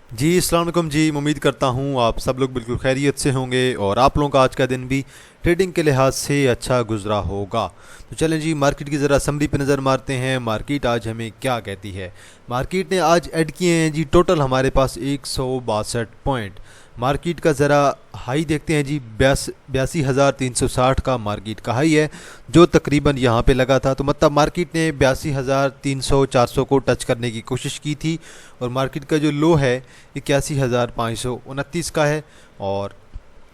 जी अस्सलाम वालेकुम जी। उम्मीद करता हूँ आप सब लोग बिल्कुल खैरियत से होंगे और आप लोगों का आज का दिन भी ट्रेडिंग के लिहाज से अच्छा गुजरा होगा। तो चलें जी, मार्केट की ज़रा समरी पे नज़र मारते हैं। मार्केट आज हमें क्या कहती है। मार्केट ने आज ऐड किए हैं जी टोटल हमारे पास 162 पॉइंट। मार्केट का ज़रा हाई देखते हैं जी, 82,360 का मार्केट का हाई है, जो तकरीबन यहाँ पे लगा था। तो मतलब मार्केट ने 82,300-400 को टच करने की कोशिश की थी और मार्केट का जो लो है 81,529 का है। और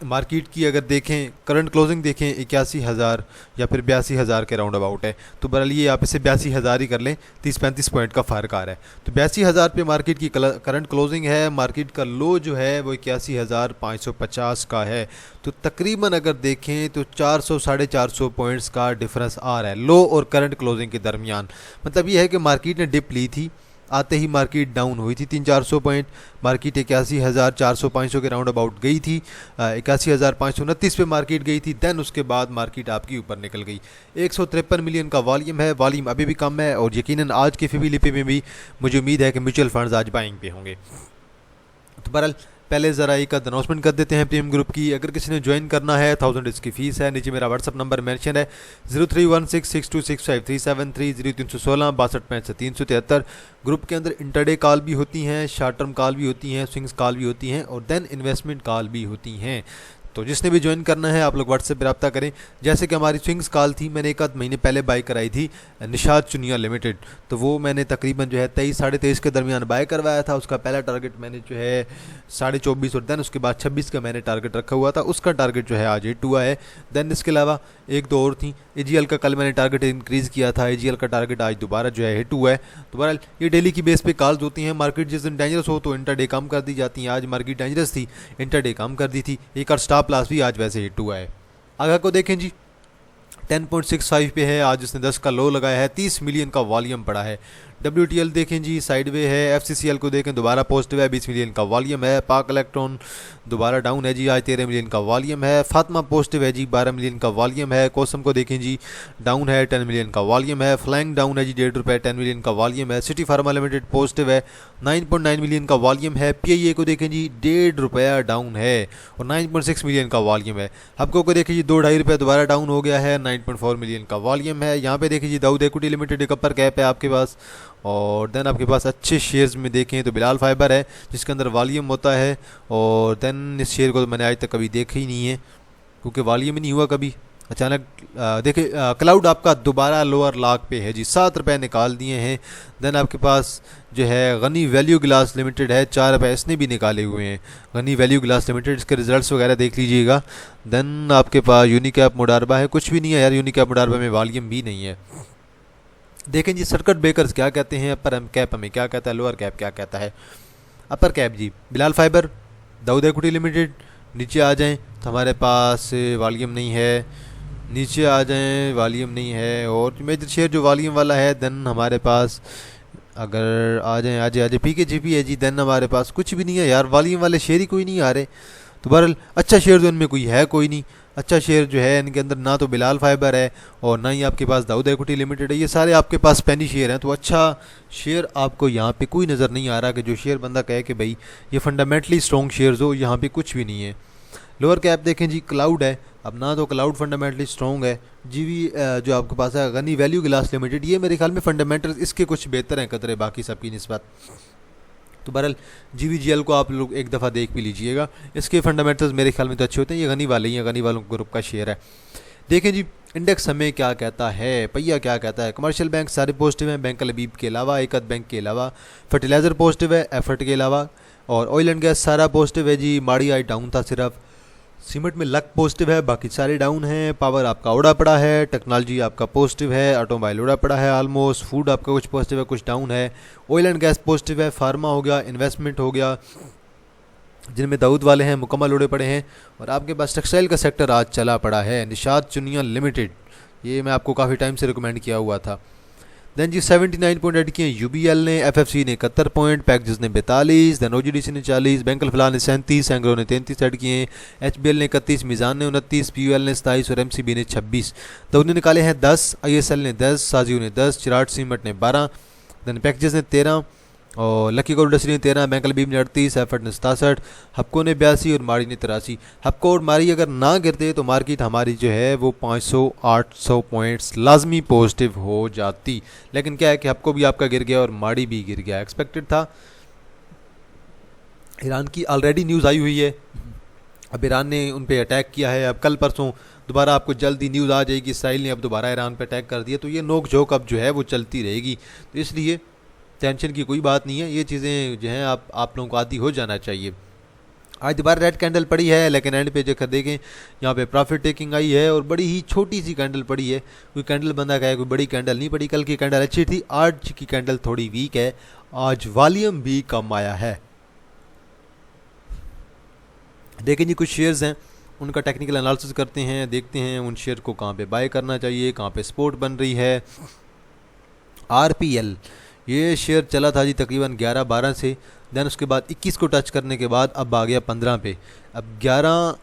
मार्केट की अगर देखें करंट क्लोजिंग देखें 81,000 या फिर 82,000 के राउंड अबाउट है। तो बहरहाल ये आप इसे 82,000 ही कर लें, 30-35 पॉइंट का फ़र्क आ रहा है। तो 82,000 पे मार्केट की करंट क्लोजिंग है। मार्केट का लो जो है वो 81,550 का है। तो तकरीबन अगर देखें तो 400 साढ़े 400 पॉइंट्स का डिफरेंस आ रहा है लो और करंट क्लोजिंग के दरमियान। मतलब ये है कि मार्केट ने डिप ली थी, आते ही मार्केट डाउन हुई थी 300-400 पॉइंट। मार्केट 81,400-500 के राउंड अबाउट गई थी, 81,529 पे मार्केट गई थी। देन उसके बाद मार्केट आपकी ऊपर निकल गई। 153 मिलियन का वॉल्यूम है, वॉल्यूम अभी भी कम है और यकीनन आज के फिबी लिपि में भी मुझे उम्मीद है कि म्यूचुअल फंड्स आज बाइंग पे होंगे। तो बहरहाल पहले ज़रा एक अनाउंसमेंट कर देते हैं प्रीमियम ग्रुप की। अगर किसी ने ज्वाइन करना है 1000 इसकी फ़ीस है। नीचे मेरा व्हाट्सअप नंबर मेंशन है 0316626537 0316 ग्रुप के अंदर इंटरडे कॉल भी होती हैं, शॉर्ट टर्म कॉल भी होती हैं, स्विंग्स कॉल भी होती हैं और देन इन्वेस्टमेंट कॉल भी होती हैं। तो जिसने भी ज्वाइन करना है आप लोग व्हाट्सएप पर रब्ता करें। जैसे कि हमारी स्विंग्स कॉल थी, मैंने एक आध महीने पहले बाई कराई थी निशात चुनिया लिमिटेड। तो वो मैंने तकरीबन जो है 23 साढ़े 23 के दरमियान बाय करवाया था। उसका पहला टारगेट मैंने जो है 24.5 और देन उसके बाद 26 का मैंने टारगेट रखा हुआ था। उसका टारगेट जो है आज हिट हुआ है। देन इसके अलावा एक दो और थी। एजीएल का कल मैंने टारगेट इंक्रीज़ किया था, एजीएल का टारगेट आज दोबारा जो है हिट हुआ है। तो बहरहाल ये डेली की बेस पे कॉल्स होती हैं। मार्केट जिस दिन डेंजरस हो तो इंटरडे कम कर दी जाती हैं। आज मार्केट डेंजरस थी, इंटरडे कम कर दी थी। एक और स्टॉप लॉस भी आज वैसे हिट हुआ है। आगे को देखें जी, 10.65 पे है। आज उसने 10 का लो लगाया है, 30 मिलियन का वॉल्यूम पड़ा है। WTL देखें जी, साइडवे है। FCCL को देखें, दोबारा पॉजिटिव है, 20 मिलियन का वॉल्यूम है। पाक इलेक्ट्रॉन दोबारा डाउन है जी, आज 13 मिलियन का वॉल्यूम है। फातिमा पॉजिटिव है जी, 12 मिलियन का वॉल्यूम है। कोसम को देखें जी, डाउन है, 10 मिलियन का वॉल्यूम है। फ्लैंग डाउन है जी, ₹1.5, 10 मिलियन का वॉल्यूम है। सिटी फार्मा लिमिटेड पॉजिटिव है, 9.9 मिलियन का वॉल्यूम है। PIA को देखें जी, ₹1.5 डाउन है और 9.6 मिलियन का वॉल्यूम है। हबको को देखें जी, ₹2-2.5 दोबारा डाउन हो गया है, 9.4 मिलियन का वॉल्यूम है। यहाँ पे देखें जी, दाऊद इक्विटी लिमिटेड एक अपर कैप है आपके पास। और देन आपके पास अच्छे शेयर्स में देखें तो बिलाल फाइबर है, जिसके अंदर वॉल्यूम होता है। और देन इस शेयर को तो मैंने आज तक कभी देखा ही नहीं है, क्योंकि वॉल्यूम ही नहीं हुआ कभी। अचानक देखे क्लाउड आपका दोबारा लोअर लाक पे है जी, ₹7 निकाल दिए हैं। देन आपके पास जो है गनी वैल्यू ग्लास लिमिटेड है, ₹4 इसने भी निकाले हुए हैं। गनी वैल्यू ग्लास लिमिटेड, इसके रिजल्ट्स वगैरह देख लीजिएगा। देन आपके पास यूनिकैप मोडारबा है, कुछ भी नहीं है यार, यूनिकैप मोडारबा में वॉल्यूम भी नहीं है। देखें जी, सर्किट ब्रेकर्स क्या कहते हैं, अपर कैप हमें क्या कहता है, लोअर कैप क्या कहता है। अपर कैप जी Bilal fibre, Dawood equity limited. नीचे आ जाएं तो हमारे पास वॉल्यूम नहीं है, नीचे आ जाएं वॉल्यूम नहीं है। और मेजर शेयर जो वॉल्यूम वाला है, देन हमारे पास अगर आ जाएं आज PKGP है जी, देन हमारे पास कुछ भी नहीं है यार, वॉल्यूम वाले शेयर ही कोई नहीं आ रहे। तो बहरहाल अच्छा शेयर जो इनमें कोई है कोई नहीं। अच्छा शेयर जो है इनके अंदर ना तो बिलाल फाइबर है और ना ही आपके पास दाऊद इक्विटी लिमिटेड है, ये सारे आपके पास पेनी शेयर हैं। तो अच्छा शेयर आपको यहाँ पे कोई नज़र नहीं आ रहा कि जो शेयर बंदा कहे कि भाई ये फंडामेंटली स्ट्रॉन्ग शेयर्स हो, यहाँ पे कुछ भी नहीं है। लोअर कैप देखें जी, क्लाउड है। अब ना तो क्लाउड फंडामेंटली स्ट्रॉन्ग है। जीवी जो आपके पास है गनी वैल्यू ग्लास लिमिटेड, ये मेरे ख्याल में फंडामेंटल इसके कुछ बेहतर हैं कतरे बाकी सबकी निस्बत। तो बहरहाल GVGL को आप लोग एक दफ़ा देख भी लीजिएगा, इसके फंडामेंटल्स मेरे ख्याल में तो अच्छे होते हैं। ये गनी वाले ही हैं, गनी वालों ग्रुप का शेयर है। देखें जी, इंडेक्स हमें क्या कहता है, पहिया क्या कहता है। कमर्शियल बैंक सारे पॉजिटिव हैं, बैंक अल-अबीब के अलावा, एक आध बैंक के अलावा। फर्टिलाइज़र पॉजिटिव है, एफर्ट के अलावा। और ऑयल एंड गैस सारा पॉजिटिव है जी, माड़ी आई डाउन था सिर्फ। सीमेंट में लक पॉजिटिव है, बाकी सारे डाउन हैं। पावर आपका उड़ा पड़ा है, टेक्नोलॉजी आपका पॉजिटिव है, ऑटोमोबाइल उड़ा पड़ा है ऑलमोस्ट। फूड आपका कुछ पॉजिटिव है, कुछ डाउन है। ऑयल एंड गैस पॉजिटिव है, फार्मा हो गया, इन्वेस्टमेंट हो गया, जिनमें दाऊद वाले हैं मुकम्मल उड़े पड़े हैं। और आपके पास टेक्सटाइल का सेक्टर आज चला पड़ा है, निशात चुनिया लिमिटेड, ये मैं आपको काफ़ी टाइम से रिकमेंड किया हुआ था। देन जी 79 पॉइंट ऐड किए UBL ने, FFC ने 71 पॉइंट, पैकेजेस ने 42, देन OGDC ने 40, बैंक अल-फलाह ने 37, एंग्रो ने 33 ऐड किए, HBL ने 31, मीज़ान ने 29, PUL ने 27 और MCB ने 26। तो उन्होंने निकाले हैं 10, ISL ने 10, साजियो ने 10, चिराट सीमेंट ने 12, देन पैकेजेस ने 13, और लकी गोल्ड इंडस्ट्री ने 13, बैंक अलबीब ने 38, एफर्ट ने 67, हपको ने 82 और मारी ने 83। हपको और मारी अगर ना गिरते तो मार्केट हमारी जो है वो 500-800 पॉइंट्स लाजमी पॉजिटिव हो जाती, लेकिन क्या है कि हपको भी आपका गिर गया और मारी भी गिर गया। एक्सपेक्टेड था। ईरान की ऑलरेडी न्यूज़ आई हुई है, अब ईरान ने उन पे अटैक किया है, अब कल परसों दोबारा आपको जल्दी न्यूज़ आ जाएगी इसराइल ने अब दोबारा ईरान पे अटैक कर दिया, तो ये नोक झोंक अब जो है वो चलती रहेगी। तो इसलिए टेंशन की कोई बात नहीं है, ये चीज़ें जो हैं आप लोगों को आदी हो जाना चाहिए। आज दोबारा रेड कैंडल पड़ी है, लेकिन एंड पे जब देखें यहाँ पे प्रॉफिट टेकिंग आई है और बड़ी ही छोटी सी कैंडल पड़ी है, कोई कैंडल बंदा का है, कोई बड़ी कैंडल नहीं पड़ी। कल की कैंडल अच्छी थी, आज की कैंडल थोड़ी वीक है, आज वॉल्यूम भी कम आया है। देखें जी कुछ शेयर्स हैं, उनका टेक्निकल एनालिसिस करते हैं, देखते हैं उन शेयर को कहाँ पे बाय करना चाहिए, कहाँ पे सपोर्ट बन रही है। RPL ये शेयर चला था जी तकरीबन 11-12 से, देन उसके बाद 21 को टच करने के बाद अब आ गया 15 पे। अब 11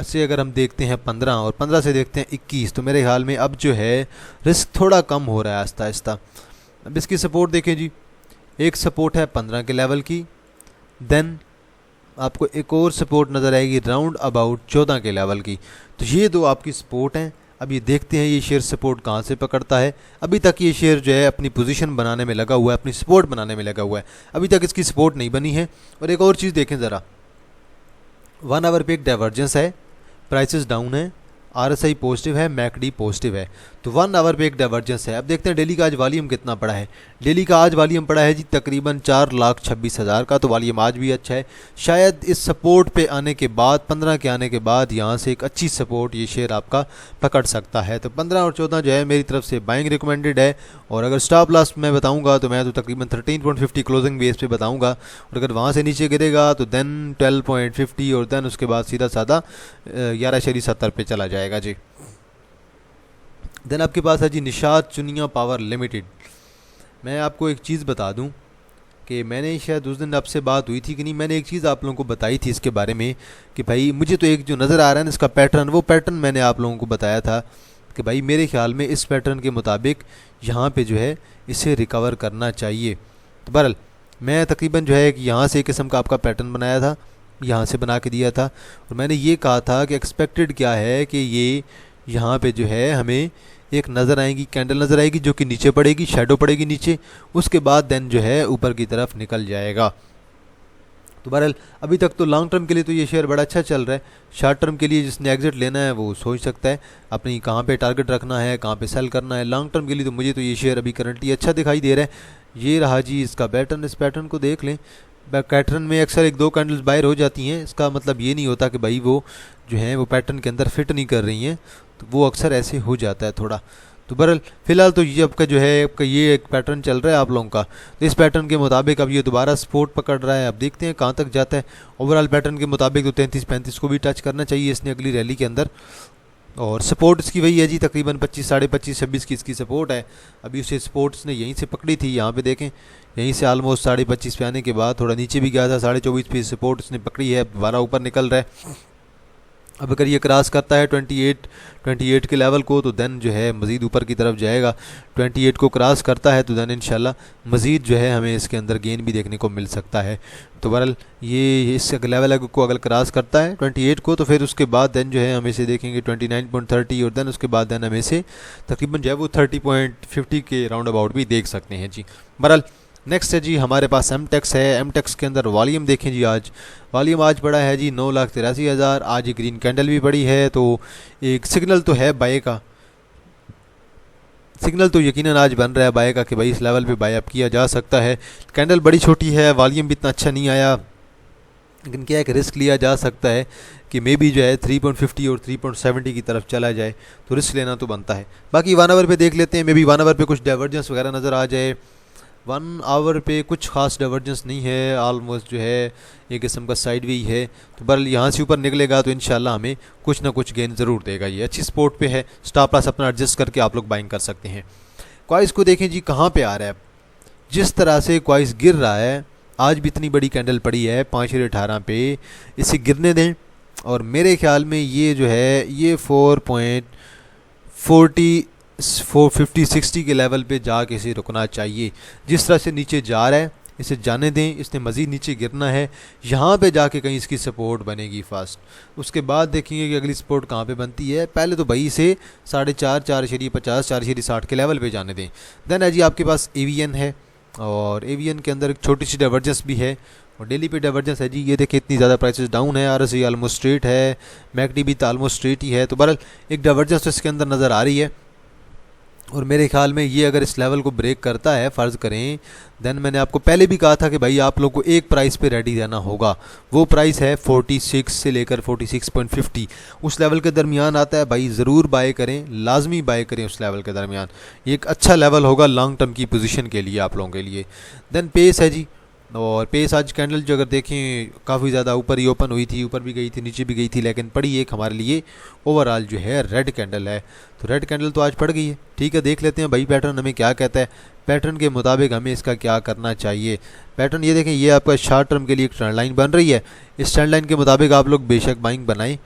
से अगर हम देखते हैं 15 और 15 से देखते हैं 21, तो मेरे ख्याल में अब जो है रिस्क थोड़ा कम हो रहा है आहिस्ता आहिस्ता। अब इसकी सपोर्ट देखें जी, एक सपोर्ट है 15 के लेवल की, देन आपको एक और सपोर्ट नज़र आएगी राउंड अबाउट 14 के लेवल की। तो ये दो आपकी सपोर्ट हैं। अब ये देखते हैं ये शेयर सपोर्ट कहाँ से पकड़ता है। अभी तक ये शेयर जो है अपनी पोजीशन बनाने में लगा हुआ है, अपनी सपोर्ट बनाने में लगा हुआ है, अभी तक इसकी सपोर्ट नहीं बनी है। और एक और चीज़ देखें ज़रा, 1 आवर पे एक डाइवर्जेंस है, प्राइसेस डाउन है, RSI पॉजिटिव है, मैकडी पॉजिटिव है, तो 1 आवर पे एक डाइवर्जेंस है। अब देखते हैं डेली का आज वॉल्यूम कितना पड़ा है। डेली का आज वॉल्यूम पड़ा है जी तकरीबन 4,26,000 का, तो वॉल्यूम आज भी अच्छा है। शायद इस सपोर्ट पे आने के बाद 15 के आने के बाद यहाँ से एक अच्छी सपोर्ट ये शेयर आपका पकड़ सकता है। तो 15 और 14 जो है मेरी तरफ से बाइंग रिकमेंडेड है। और अगर स्टॉप लॉस मैं बताऊँगा तो मैं तो तकरीबन 13.50 क्लोजिंग बेस पे बताऊँगा, और अगर वहाँ से नीचे गिरेगा तो देन 12.50 और देन उसके बाद सीधा साधा 11.70 पे चला जाएगा जी। देन आपके पास है जी निशात चुनिया पावर लिमिटेड। मैं आपको एक चीज़ बता दूं कि मैंने शायद उस दिन आपसे बात हुई थी कि नहीं, मैंने एक चीज़ आप लोगों को बताई थी इसके बारे में कि भाई मुझे तो एक जो नज़र आ रहा है ना इसका पैटर्न, वो पैटर्न मैंने आप लोगों को बताया था कि भाई मेरे ख्याल में इस पैटर्न के मुताबिक यहाँ पे जो है इसे रिकवर करना चाहिए। तो बहरहाल मैं तकरीबन जो है कि यहाँ से एक किस्म का आपका पैटर्न बनाया था, यहाँ से बना के दिया था, और मैंने ये कहा था कि एक्सपेक्टेड क्या है कि ये यहाँ पे जो है हमें एक नज़र आएगी, कैंडल नज़र आएगी जो कि नीचे पड़ेगी, शैडो पड़ेगी नीचे, उसके बाद देन जो है ऊपर की तरफ निकल जाएगा। तो बहरहाल अभी तक तो लॉन्ग टर्म के लिए तो ये शेयर बड़ा अच्छा चल रहा है। शॉर्ट टर्म के लिए जिसने एग्जिट लेना है वो सोच सकता है अपनी कहाँ पे टारगेट रखना है, कहाँ पे सेल करना है। लॉन्ग टर्म के लिए तो मुझे तो ये शेयर अभी करंटली अच्छा दिखाई दे रहा है। ये रहा जी इसका पैटर्न, इस पैटर्न को देख लें। पैटर्न में अक्सर 1-2 कैंडल्स बायर हो जाती हैं, इसका मतलब ये नहीं होता कि भाई वो जो है वो पैटर्न के अंदर फिट नहीं कर रही हैं, तो वो अक्सर ऐसे हो जाता है थोड़ा। तो बहरहाल फ़िलहाल तो ये आपका जो है आपका ये एक पैटर्न चल रहा है आप लोगों का, तो इस पैटर्न के मुताबिक अब ये दोबारा सपोर्ट पकड़ रहा है। अब देखते हैं कहाँ तक जाता है। ओवरऑल पैटर्न के मुताबिक तो 33-35 को भी टच करना चाहिए इसने अगली रैली के अंदर, और सपोर्ट इसकी वही है जी तकरीबन 25, 25.5, 26 की इसकी सपोर्ट है। अभी उसे सपोर्ट्स ने यहीं से पकड़ी थी, यहाँ पे देखें यहीं से आलमोस्ट 25.5 पे आने के बाद थोड़ा नीचे भी गया था, 24.5 पे सपोर्ट इसने पकड़ी है, दोबारा ऊपर निकल रहा है। अब अगर ये क्रॉस करता है 28 के लेवल को तो देन जो है मज़ीद ऊपर की तरफ जाएगा। 28 को क्रॉस करता है तो देन इंशाल्लाह मज़ीद जो है हमें इसके अंदर गेन भी देखने को मिल सकता है। तो बहरहाल ये इस लेवल को अगर क्रॉस करता है 28 को, तो फिर उसके बाद देन जो है हम इसे देखेंगे 29.30 और देन उसके बाद देन हम इसे तकरीबन जो है वो 30.50 के राउंड अबाउट भी देख सकते हैं जी। बहरहाल नेक्स्ट है जी हमारे पास एमटेक्स है। एमटेक्स के अंदर वॉल्यूम देखें जी, आज वॉल्यूम आज पड़ा है जी 9,83,000। आज एक ग्रीन कैंडल भी पड़ी है, तो एक सिग्नल तो है बाय का, सिग्नल तो यकीनन आज बन रहा है बाय का कि भाई इस लेवल पे बाय अप किया जा सकता है। कैंडल बड़ी छोटी है, वॉल्यूम भी इतना अच्छा नहीं आया, लेकिन क्या एक रिस्क लिया जा सकता है कि मे बी जो है 3.50 और 3.70 की तरफ चला जाए, तो रिस्क लेना तो बनता है। बाकी 1 आवर पे देख लेते हैं, मे बी 1 आवर पे कुछ डाइवर्जेंस वगैरह नज़र आ जाए। 1 आवर पे कुछ खास डाइवर्जेंस नहीं है, ऑलमोस्ट जो है एक किस्म का साइड वे है। तो बहरहाल यहाँ से ऊपर निकलेगा तो इंशाल्लाह हमें कुछ ना कुछ गेन ज़रूर देगा। ये अच्छी सपोर्ट पे है, स्टॉप लॉस अपना एडजस्ट करके आप लोग बाइंग कर सकते हैं। क्वाइस को देखें जी कहाँ पे आ रहा है, जिस तरह से क्वाइस गिर रहा है, आज भी इतनी बड़ी कैंडल पड़ी है 5.18 पे, इसे गिरने दें और मेरे ख्याल में ये जो है ये 4.40 450-60 के लेवल पे जाके इसे रुकना चाहिए। जिस तरह से नीचे जा रहा है इसे जाने दें, इसने मज़ीद नीचे गिरना है, यहाँ पे जाके कहीं इसकी सपोर्ट बनेगी फास्ट। उसके बाद देखेंगे कि अगली सपोर्ट कहाँ पे बनती है। पहले तो भाई इसे 4.5, 4.50, 4.60 के लेवल पे जाने दें। देन है जी आपके पास एवीएन है, और एवीएन के अंदर एक छोटी सी डाइवर्जेंस भी है, और डेली पे डाइवर्जेंस है जी, ये देखिए इतनी ज़्यादा प्राइसेस डाउन है। आरएसआई ऑलमोस्ट स्ट्रेट है, मैकडी भी ऑलमोस्ट स्ट्रेट ही है। तो बहरहाल एक डाइवर्जेंस तो इसके अंदर नज़र आ रही है, और मेरे ख्याल में ये अगर इस लेवल को ब्रेक करता है, फ़र्ज़ करें, देन मैंने आपको पहले भी कहा था कि भाई आप लोग को एक प्राइस पे रेडी रहना होगा। वो प्राइस है 46 से लेकर 46.50, उस लेवल के दरमियान आता है भाई, ज़रूर बाय करें, लाजमी बाय करें उस लेवल के दरमियान। ये एक अच्छा लेवल होगा लॉन्ग टर्म की पोजीशन के लिए आप लोगों के लिए। देन पेस है जी, और पेस आज कैंडल जो अगर देखें काफ़ी ज़्यादा ऊपर ही ओपन हुई थी, ऊपर भी गई थी, नीचे भी गई थी, लेकिन पड़ी एक हमारे लिए ओवरऑल जो है रेड कैंडल है। तो रेड कैंडल तो आज पड़ गई है, ठीक है। देख लेते हैं भाई पैटर्न हमें क्या कहता है, पैटर्न के मुताबिक हमें इसका क्या करना चाहिए। पैटर्न ये देखें, ये आपका शॉर्ट टर्म के लिए एक ट्रेंड लाइन बन रही है, इस ट्रेंड लाइन के मुताबिक आप लोग बेशक बाइंग बनाएं।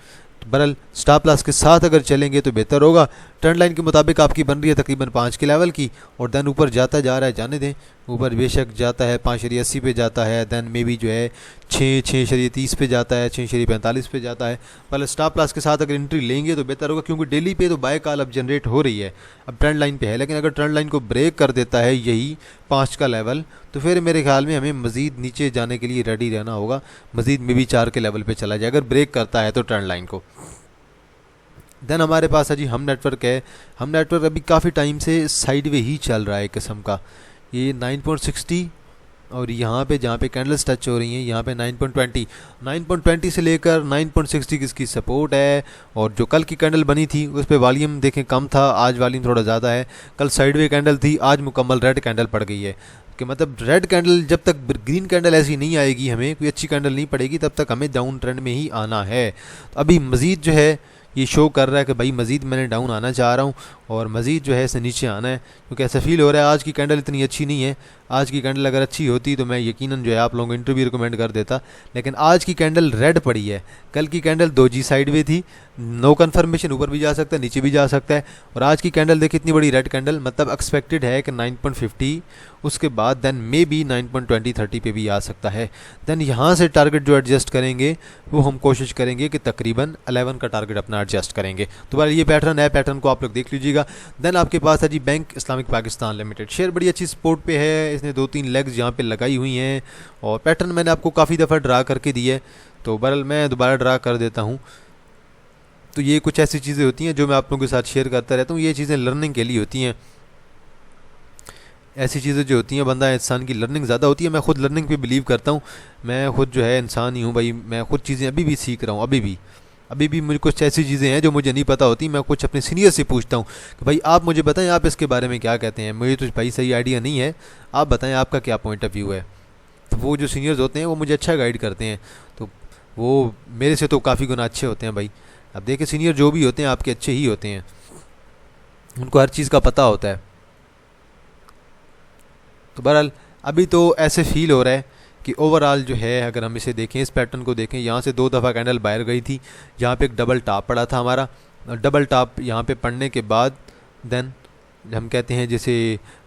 बहरहाल स्टॉप लॉस के साथ अगर चलेंगे तो बेहतर होगा। ट्रेंड लाइन के मुताबिक आपकी बन रही है तकरीबन 5 के लेवल की, और देन ऊपर जाता जा रहा है, जाने दें, ऊपर बेशक जाता है 5.80 पे जाता है, देन मे बी जो है 6.30 पे जाता है, 6.45 पे जाता है। पहले स्टॉप लॉस के साथ अगर एंट्री लेंगे तो बेहतर होगा, क्योंकि डेली पे तो बाय कॉल अब जनरेट हो रही है, अब ट्रेंड लाइन पे है। लेकिन अगर ट्रेंड लाइन को ब्रेक कर देता है यही 5 का लेवल, तो फिर मेरे ख्याल में हमें मज़ीद नीचे जाने के लिए रेडी रहना होगा, मज़ीद मे बी 4 के लेवल पर चला जाए अगर ब्रेक करता है तो ट्रेंड लाइन को। देन हमारे पास है जी हम नेटवर्क है। हम नेटवर्क अभी काफ़ी टाइम से साइडवे ही चल रहा है एक किस्म का, ये 9.60, और यहाँ पे जहाँ पे कैंडल्स टच हो रही हैं यहाँ पे 9.20 से लेकर 9.60 की इसकी सपोर्ट है। और जो कल की कैंडल बनी थी उस पर वॉल्यूम देखें कम था, आज वॉल्यूम थोड़ा ज़्यादा है। कल साइडवे कैंडल थी, आज मुकम्मल रेड कैंडल पड़ गई है। कि मतलब रेड कैंडल, जब तक ग्रीन कैंडल ऐसी नहीं आएगी, हमें कोई अच्छी कैंडल नहीं पड़ेगी, तब तक हमें डाउन ट्रेंड में ही आना है। तो अभी मज़ीद जो है ये शो कर रहा है कि भाई मज़ीद मैंने डाउन आना चाह रहा हूँ, और मज़ीद जो है इसे नीचे आना है, क्योंकि ऐसा फील हो रहा है आज की कैंडल इतनी अच्छी नहीं है। आज की कैंडल अगर अच्छी होती तो मैं यकीनन जो है आप लोगों को इंटरव्यू रिकमेंड कर देता, लेकिन आज की कैंडल रेड पड़ी है। कल की कैंडल 2G साइडवे थी, नो कन्फर्मेशन, ऊपर भी जा सकता है नीचे भी जा सकता है, और आज की कैंडल देखिए इतनी बड़ी रेड कैंडल, मतलब एक्सपेक्टेड है कि 9.50, उसके बाद देन मे बी 9.20-30 पे भी आ सकता है। देन यहाँ से टारगेट जो एडजस्ट करेंगे वो हम कोशिश करेंगे कि तकरीबन 11 का टारगेट अपना एडजस्ट करेंगे। तो भाई ये पैटर्न है, पैटर्न को आप लोग देख लीजिएगा। देन आपके पास है जी bank Islamic Pakistan limited, share बड़ी अच्छी सपोर्ट पे है, इसने 2-3 लेग्स यहाँ पे लगाई हुई हैं, और पैटर्न मैंने आपको काफ़ी दफ़ा ड्रा करके दी है, तो बहरहाल मैं दोबारा ड्रा कर देता हूँ। तो ये कुछ ऐसी चीज़ें होती हैं जो मैं आप लोगों के साथ शेयर करता रहता हूँ, ये चीज़ें लर्निंग के लिए होती हैं। ऐसी चीज़ें जो होती हैं, बंदा इंसान की लर्निंग ज़्यादा होती है। मैं खुद लर्निंग पे बिलीव करता हूँ, मैं खुद जो है इंसान ही हूँ भाई, मैं खुद चीज़ें अभी भी सीख रहा हूँ। अभी भी मुझे कुछ ऐसी चीज़ें हैं जो मुझे नहीं पता होती, मैं कुछ अपने सीनियर से पूछता हूँ कि भाई आप मुझे बताएं, आप इसके बारे में क्या कहते हैं, मुझे तो भाई सही आइडिया नहीं है, आप बताएं आपका क्या पॉइंट ऑफ व्यू है। तो वो जो सीनियर्स होते हैं वो मुझे अच्छा गाइड करते हैं, तो वो मेरे से तो काफ़ी गुना अच्छे होते हैं भाई। अब देखिए सीनियर जो भी होते हैं आपके अच्छे ही होते हैं, उनको हर चीज़ का पता होता है। तो बहरहाल अभी तो ऐसे फील हो रहा है कि ओवरऑल जो है, अगर हम इसे देखें, इस पैटर्न को देखें, यहाँ से 2 दफ़ा कैंडल बाहर गई थी, यहाँ पे एक डबल टॉप पड़ा था हमारा, डबल टॉप यहाँ पे पड़ने के बाद देन हम कहते हैं जैसे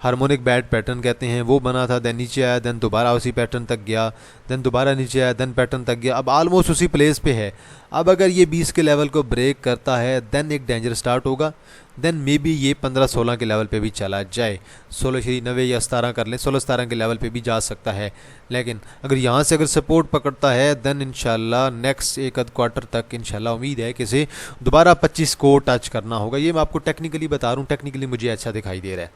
हार्मोनिक बैड पैटर्न कहते हैं, वो बना था, देन नीचे आया, देन दोबारा उसी पैटर्न तक गया, देन दोबारा नीचे आया, देन पैटर्न तक गया, अब ऑलमोस्ट उसी प्लेस पे है। अब अगर ये 20 के लेवल को ब्रेक करता है देन एक डेंजर स्टार्ट होगा, देन मे बी ये 15-16 के लेवल पे भी चला जाए, 16.90 या 17 कर लें, 16-17 के लेवल पे भी जा सकता है। लेकिन अगर यहाँ से अगर सपोर्ट पकड़ता है देन इंशाल्लाह नेक्स्ट एक आध क्वार्टर तक इंशाल्लाह उम्मीद है कि इसे दोबारा 25 को टच करना होगा। ये मैं आपको टेक्निकली बता रहा हूँ, टेक्निकली मुझे अच्छा दिखाई दे रहा है।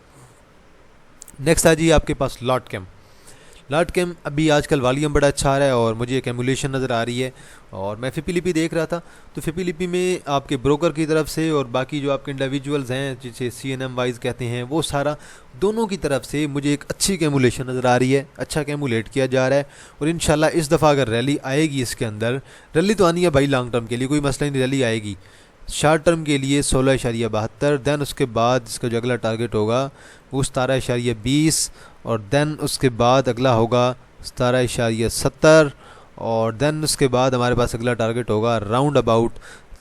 नेक्स्ट आ जी आपके पास लॉट कैम अभी आजकल वॉल्यूम बड़ा अच्छा आ रहा है, और मुझे एक एमुलेशन नज़र आ रही है, और मैं फिपिलिपी देख रहा था, तो फिपिलिपी में आपके ब्रोकर की तरफ से और बाकी जो आपके इंडिविजुअल्स हैं जिसे CNM वाइज कहते हैं, वो सारा दोनों की तरफ से मुझे एक अच्छी कैमुलेशन नज़र आ रही है, अच्छा कैमुलेट किया जा रहा है। और इंशाल्लाह इस दफ़ा अगर रैली आएगी, इसके अंदर रैली तो आनी है भाई, लॉन्ग टर्म के लिए कोई मसला नहीं, रैली आएगी। शॉर्ट टर्म के लिए 16.72, देन उसके बाद इसका जो अगला टारगेट होगा वो 17.20, और देन उसके बाद अगला होगा 17.70, और देन उसके बाद हमारे पास अगला टारगेट होगा राउंड अबाउट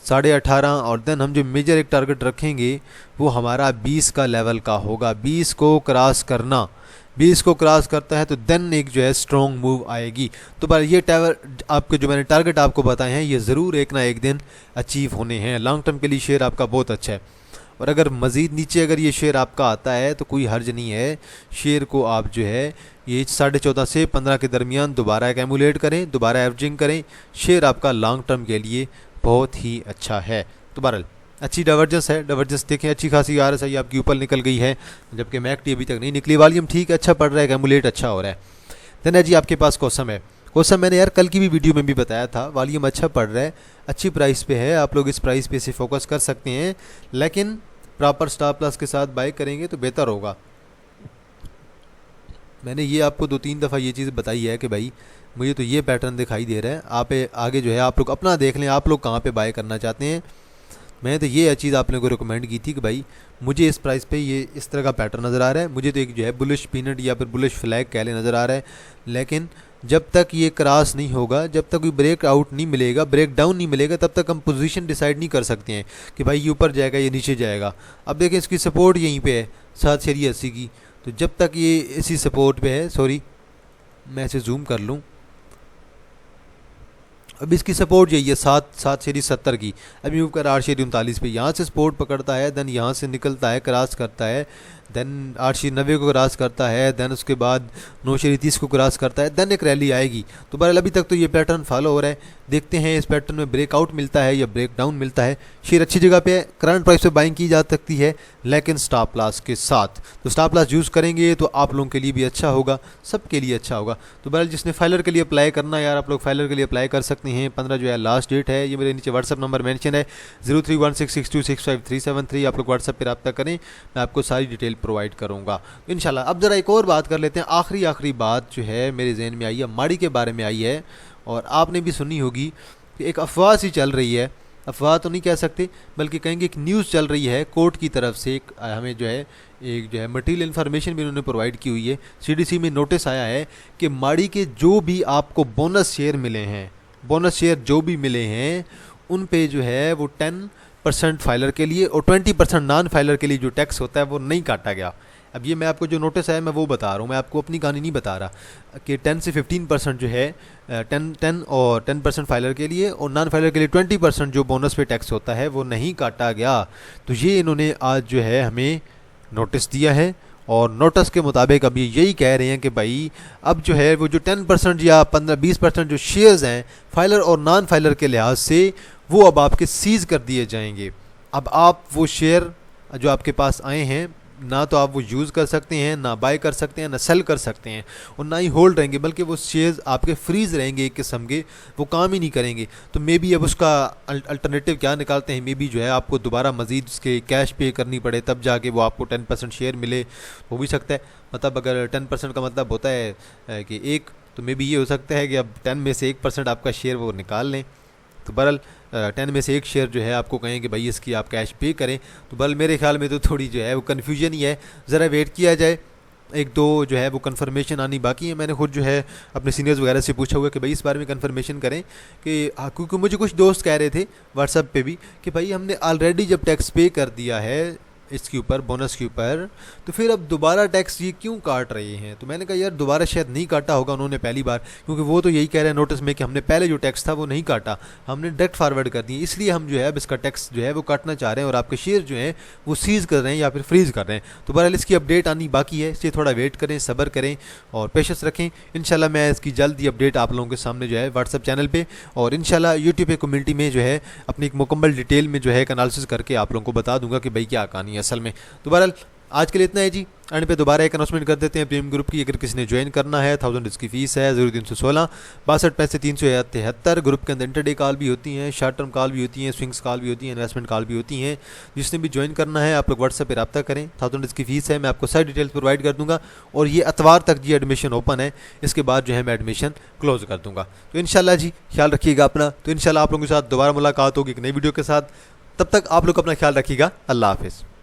18.5, और देन हम जो मेजर एक टारगेट रखेंगे वो हमारा 20 का लेवल का होगा। 20 को क्रॉस करना, 20 को क्रॉस करता है तो देन एक जो है स्ट्रॉन्ग मूव आएगी। तो पर ये आपके जो मैंने टारगेट आपको बताए हैं ये ज़रूर एक ना एक दिन अचीव होने हैं। लॉन्ग टर्म के लिए शेयर आपका बहुत अच्छा है, और अगर मज़ीद नीचे अगर ये शेयर आपका आता है तो कोई हर्ज नहीं है, शेयर को आप जो है ये 14.5 से 15 के दरमियान दोबारा एक्यूमुलेट करें, दोबारा एवरेजिंग करें, शेयर आपका लॉन्ग टर्म के लिए बहुत ही अच्छा है। तो बहरहाल अच्छी डाइवर्जेंस है, डाइवर्जेंस देखें अच्छी खासी RSI आपकी ऊपर निकल गई है, जबकि मैकटी अभी तक नहीं निकली। वॉल्यूम ठीक अच्छा पड़ रहा है, एक्यूमुलेट अच्छा हो रहा है। देन है जी आपके पास कोसम है। कोसम मैंने यार कल की भी वीडियो में भी बताया था, वॉल्यूम अच्छा पड़ रहा है, अच्छी प्राइस पे है, आप लोग इस प्राइस पे से फोकस कर सकते हैं, लेकिन प्रॉपर स्टॉप लॉस के साथ बाय करेंगे तो बेहतर होगा। मैंने ये आपको 2-3 दफ़ा ये चीज़ बताई है कि भाई मुझे तो ये पैटर्न दिखाई दे रहा है, आप आगे जो है आप लोग अपना देख लें, आप लोग कहाँ पे बाय करना चाहते हैं। मैंने तो ये चीज़ आप लोगों को रिकमेंड की थी कि भाई मुझे इस प्राइस पे ये इस तरह का पैटर्न नज़र आ रहा है, मुझे तो एक जो है बुलिश पीनट या फिर बुलिश फ्लैग कह ले नज़र आ रहा है, लेकिन जब तक ये क्रॉस नहीं होगा, जब तक कोई ब्रेक आउट नहीं मिलेगा, ब्रेक डाउन नहीं मिलेगा, तब तक हम पोजीशन डिसाइड नहीं कर सकते हैं कि भाई ये ऊपर जाएगा ये नीचे जाएगा। अब देखें इसकी सपोर्ट यहीं पे है 780 की, तो जब तक ये इसी सपोर्ट पे है, सॉरी मैं इसे जूम कर लूँ, अब इसकी सपोर्ट यही है 770 की। अभी मूव कर 839 पे, यहाँ से सपोर्ट पकड़ता है, देन यहाँ से निकलता है, क्रॉस करता है, देन 890 को क्रॉस करता है, देन उसके बाद 930 को क्रॉस करता है, देन एक रैली आएगी। तो बहरहाल अभी तक तो ये पैटर्न फॉलो हो रहा है, देखते हैं इस पैटर्न में ब्रेकआउट मिलता है या ब्रेक डाउन मिलता है। शेयर अच्छी जगह पे है, करंट प्राइस पे बाइंग की जा सकती है, लेकिन स्टॉप लॉस के साथ। तो स्टॉप लॉस यूज़ करेंगे तो आप लोगों के लिए भी अच्छा होगा, सबके लिए अच्छा होगा। तो बहरहाल जिसने फाइलर के लिए अप्लाई करना है यार, आप लोग फाइलर के लिए अप्लाई कर सकते हैं। 15 जो है लास्ट डेट है। ये मेरे नीचे व्हाट्सअप नंबर मेंशन है 03166265 आप लोग व्हाट्सअप पर रब्ता करें, मैं आपको सारी डिटेल प्रोवाइड करूँगा इंशाल्लाह। अब ज़रा एक और बात कर लेते हैं, आखिरी बात जो है मेरे जहन में आई है, माड़ी के बारे में आई है, और आपने भी सुनी होगी कि एक अफवाह सी चल रही है, अफवाह तो नहीं कह सकते बल्कि कहेंगे एक न्यूज़ चल रही है कोर्ट की तरफ से, एक हमें जो है मटेरियल इन्फॉर्मेशन भी उन्होंने प्रोवाइड की हुई है। CDC में नोटिस आया है कि माड़ी के जो भी आपको बोनस शेयर मिले हैं, बोनस शेयर जो भी मिले हैं, उन पे जो है वो 10% फाइलर के लिए और 20% नॉन फाइलर के लिए जो टैक्स होता है वो नहीं काटा गया। अब ये मैं आपको जो नोटिस है मैं वो बता रहा हूँ, मैं आपको अपनी कहानी नहीं बता रहा कि 10 से 15% जो है 10 और 10% फाइलर के लिए और नॉन फाइलर के लिए 20% जो बोनस पे टैक्स होता है वो नहीं काटा गया। तो ये इन्होंने आज जो है हमें नोटिस दिया है, और नोटिस के मुताबिक अब ये यही कह रहे हैं कि भाई अब जो है वो जो 10% या 15-20% जो शेयर्स हैं फाइलर और नॉन फाइलर के लिहाज से वो अब आपके सीज़ कर दिए जाएंगे। अब आप वो शेयर जो आपके पास आए हैं ना तो आप वो यूज़ कर सकते हैं, ना बाय कर सकते हैं, ना सेल कर सकते हैं, और ना ही होल्ड रहेंगे, बल्कि वो शेयर्स आपके फ्रीज़ रहेंगे एक किस्म के, वो काम ही नहीं करेंगे। तो मे बी अब उसका अल्टरनेटिव क्या निकालते हैं, मे बी जो है आपको दोबारा मज़ीद उसके कैश पे करनी पड़े तब जाके वो आपको 10% शेयर मिले, हो भी सकता है। मतलब अगर 10% का मतलब होता है कि एक, तो मे बी ये हो सकता है कि अब 10 में से 1% आपका शेयर वो निकाल लें। तो बहरहाल 10 में से एक शेयर जो है आपको कहें कि भाई इसकी आप कैश पे करें, तो बहरहाल मेरे ख्याल में तो थोड़ी जो है वो कन्फ्यूजन ही है, ज़रा वेट किया जाए, 1-2 जो है वो कन्फर्मेशन आनी बाकी है। मैंने खुद जो है अपने सीनियर्स वगैरह से पूछा हुआ कि भाई इस बारे में कन्फर्मेशन करें कि क्योंकि मुझे कुछ दोस्त कह रहे थे व्हाट्सएप पे भी कि भाई हमने ऑलरेडी जब टैक्स पे कर दिया है इसके ऊपर, बोनस के ऊपर, तो फिर अब दोबारा टैक्स ये क्यों काट रहे हैं। तो मैंने कहा यार दोबारा शायद नहीं काटा होगा उन्होंने पहली बार, क्योंकि वो तो यही कह रहे हैं नोटिस में कि हमने पहले जो टैक्स था वो नहीं काटा, हमने डायरेक्ट फॉरवर्ड कर दिए, इसलिए हम जो है अब इसका टैक्स जो है वो काटना चाह रहे हैं और आपके शेयर जो हैं वो सीज़ कर रहे हैं या फिर फ्रीज़ कर रहे हैं। तो बहरहाल इसकी अपडेट आनी बाकी है, इसलिए थोड़ा वेट करें, सब्र करें और पेशेंस रखें। इंशाल्लाह मैं इसकी जल्दी अपडेट आप लोगों के सामने जो है व्हाट्सअप चैनल पर और इंशाल्लाह यूट्यूब पे कम्युनिटी में जो है अपनी एक मुकम्मल डिटेल में जो है एक एनालिसिस करके आप लोगों को बता दूंगा कि भाई क्या कहानी है असल में। तो बहरहाल आज के लिए इतना है जी। एंड पे दोबारा एक अनाउंसमेंट कर देते हैं प्रीमियम ग्रुप की, अगर किसी ने ज्वाइन करना है 1000 इसकी फ़ीस है, 0316 62 पैसे 373। ग्रुप के अंदर इंटरडे कॉल भी होती हैं, शॉर्ट टर्म कॉल भी होती हैं, स्विंग्स कॉल भी होती हैं, इन्वेस्टमेंट कॉल भी होती हैं। जिसने भी ज्वाइन करना है आप लोग व्हाट्सएप पर रब्ता करें, 1000 इसकी फ़ीस है, मैं आपको सारी डिटेल्स प्रोवाइड कर दूँगा और ये इतवार तक जी एडमिशन ओपन है, इसके बाद जो है मैं एडमिशन क्लोज कर दूँगा। तो इंशाल्लाह जी ख्याल रखिएगा अपना। तो इंशाल्लाह आप लोगों के साथ दोबारा मुलाकात होगी एक नई वीडियो के साथ, तब तक आप लोग अपना ख्याल रखिएगा। अल्लाह हाफिज़।